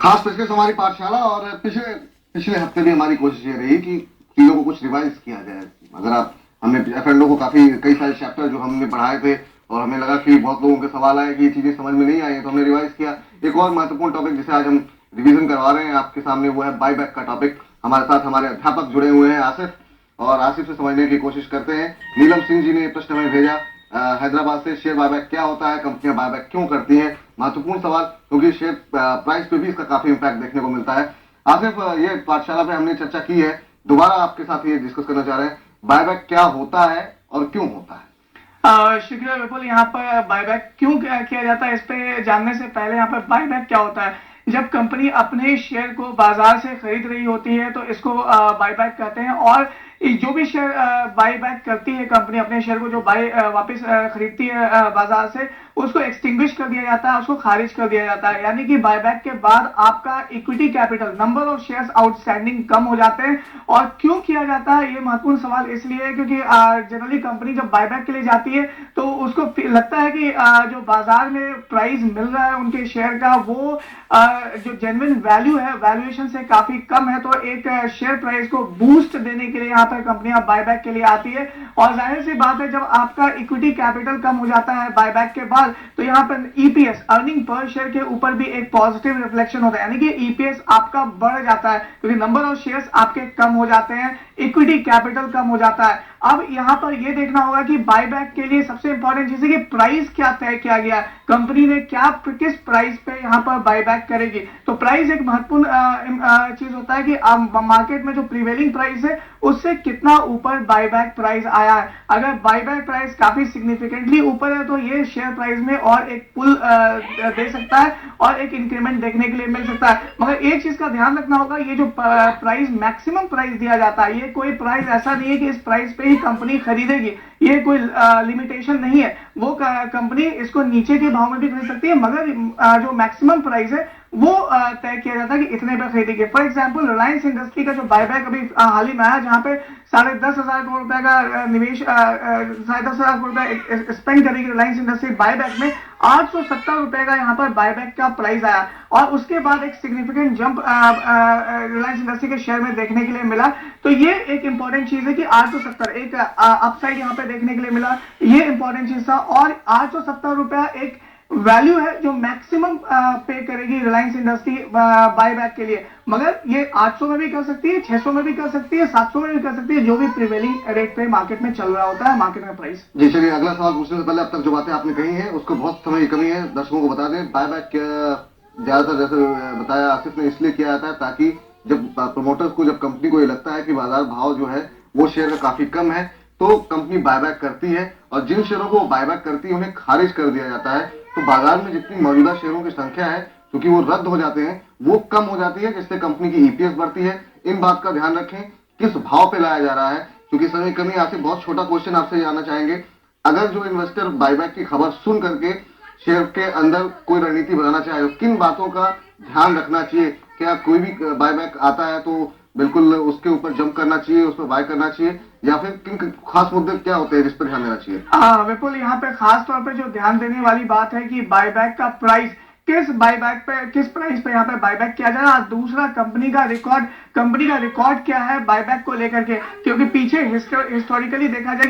खास पेशकश हमारी पाठशाला और पिछले पिछले हफ्ते भी हमारी कोशिश ये रही कि चीजों को कुछ रिवाइज किया जाए। अगर आप हमने एफएनडो को काफी कई सारे चैप्टर जो हमने पढ़ाए थे और हमें लगा कि बहुत लोगों के सवाल आए कि ये चीजें समझ में नहीं आई, तो हमने रिवाइज किया। एक और महत्वपूर्ण टॉपिक जिसे आज हम रिवीजन करवा रहे हैं आपके सामने, वो है बाईबैक का टॉपिक। हमारे साथ हमारे अध्यापक जुड़े हुए हैं आसिफ, और आसिफ से समझने की कोशिश करते हैं। नीलम सिंह जी ने प्रश्न हमें भेजा हैदराबाद से, शेयर बायबैक क्या होता है, कंपनियां बायबैक क्यों करती हैं। महत्वपूर्ण सवाल, क्योंकि शेयर प्राइस पे भी इसका काफी इम्पैक्ट देखने को मिलता है। आसिफ, ये पाठशाला पे हमने चर्चा की है, दोबारा आपके साथ ये डिस्कस करना चाह रहे हैं, बायबैक क्या होता है और क्यों होता है। शुक्रिया विपुल। यहाँ पर बायबैक क्यों किया जाता है, इस पे जानने से पहले यहाँ पर बायबैक क्या होता है। जब कंपनी अपने शेयर को बाजार से खरीद रही होती है तो इसको बायबैक कहते हैं। और जो भी शेयर बायबैक करती है कंपनी, अपने शेयर को जो वापस खरीदती है बाजार से, उसको एक्सटिंग्विश कर दिया जाता है, उसको खारिज कर दिया जाता है। यानी कि बायबैक के बाद आपका equity capital, number of shares outstanding कम हो जाते हैं। और क्यों किया जाता है, ये महत्वपूर्ण सवाल इसलिए है क्योंकि जनरली कंपनी जब बायबैक के लिए जाती है तो उसको लगता है कि जो बाजार में प्राइस मिल रहा है उनके शेयर का, वो जो जेन्युइन वैल्यू है, वैल्यूएशन से काफी कम है। तो एक शेयर प्राइस को बूस्ट देने के लिए यहाँ पर कंपनियां बायबैक के लिए आती है। और जाहिर सी बात है, जब आपका इक्विटी कैपिटल कम हो जाता है बायबैक के बाद, तो यहाँ पर ईपीएस, अर्निंग पर शेयर के ऊपर भी एक पॉजिटिव रिफ्लेक्शन होता है। यानी कि ईपीएस आपका बढ़ जाता है क्योंकि नंबर ऑफ शेयर्स आपके कम हो जाते हैं, इक्विटी कैपिटल कम हो जाता है। अब यहाँ पर यह देखना होगा कि बायबैक के लिए सबसे इंपॉर्टेंट चीज है कि प्राइस क्या तय किया गया, कंपनी ने क्या किस प्राइस पे यहाँ पर बायबैक करेगी। तो प्राइस एक महत्वपूर्ण चीज होता है कि मार्केट में जो प्रीवेलिंग प्राइस है उससे कितना ऊपर बायबैक प्राइस आया है। अगर बायबैक प्राइस काफी सिग्निफिकेंटली ऊपर है तो ये शेयर प्राइस में और एक पुल दे सकता है और एक इंक्रीमेंट देखने के लिए मिल सकता है। मगर एक चीज का ध्यान रखना होगा, ये जो प्राइस, मैक्सिमम प्राइस दिया जाता है, ये कोई प्राइस ऐसा नहीं है कि इस प्राइस पे ही कंपनी खरीदेगी। ये कोई लिमिटेशन नहीं है। वो कंपनी इसको नीचे के भाव में भी खरीद सकती है, मगर जो मैक्सिमम प्राइस है वो तय किया जाता है कि इतने पे खरीदेगी। फॉर एग्जांपल रिलायंस इंडस्ट्री का जो बायबैक अभी हाल ही में आया, जहां पे 10,500 करोड़ रुपए का निवेश, 10,500 करोड़ रुपए स्पेंड करेगी रिलायंस इंडस्ट्री बायबैक में, 870 रुपए का यहाँ पर बायबैक का प्राइस आया। और उसके बाद एक सिग्निफिकेंट जंप रिलायंस इंडस्ट्री के शेयर में देखने के लिए मिला। तो ये एक इंपॉर्टेंट चीज है कि 870 एक अपसाइड यहाँ पे देखने के लिए मिला, ये इंपॉर्टेंट चीज था। और 870 रुपया एक वैल्यू है जो मैक्सिमम पे करेगी रिलायंस इंडस्ट्री बायबैक के लिए। मगर ये 800 में भी कर सकती है, 600 में भी कर सकती है, 700 में भी कर सकती है, जो भी प्रिवेलिंग रेट पे मार्केट में चल रहा होता है, मार्केट में प्राइस। जी चलिए, अगला सवाल पूछने से पहले अब तक जो बातें आपने कही हैं उसको बहुत समय की कमी है, दर्शकों को बता दें। बायबैक ज्यादातर जैसे बताया आसिफ ने इसलिए किया जाता है ताकि जब प्रमोटर्स को, जब कंपनी को ये लगता है कि बाजार भाव जो है वो शेयर का काफी कम है, तो कंपनी बायबैक करती है। और जिन शेयरों को बायबैक करती है उन्हें खारिज कर दिया जाता है। तो बाजार में जितनी मौजूदा शेयरों की संख्या है, क्योंकि वो रद्द हो जाते हैं, वो कम हो जाती है, जिससे कंपनी की ईपीएस बढ़ती है। इन बात का ध्यान रखें किस भाव पे लाया जा रहा है, क्योंकि समय कमी। आपसे बहुत छोटा क्वेश्चन आपसे जानना चाहेंगे, अगर जो इन्वेस्टर बायबैक की खबर सुन करके शेयर के अंदर कोई रणनीति बनाना चाहे, किन बातों का ध्यान रखना चाहिए। क्या कोई भी बायबैक आता है तो बिल्कुल उसके ऊपर जंप करना चाहिए, उस पर बाय करना चाहिए, या फिर किन खास मुद्दे क्या होते हैं जिस पर ध्यान देना चाहिए। विपुल, यहाँ पे खास तौर पे जो ध्यान देने वाली बात है कि बायबैक का प्राइस, किस बायबैक पे, किस प्राइस पे यहाँ पे बायबैक किया जा रहा है। दूसरा, कंपनी का रिकॉर्ड क्या है बायबैक को लेकर के, क्योंकि पीछे हिस्टोरिकली देखा जाए कि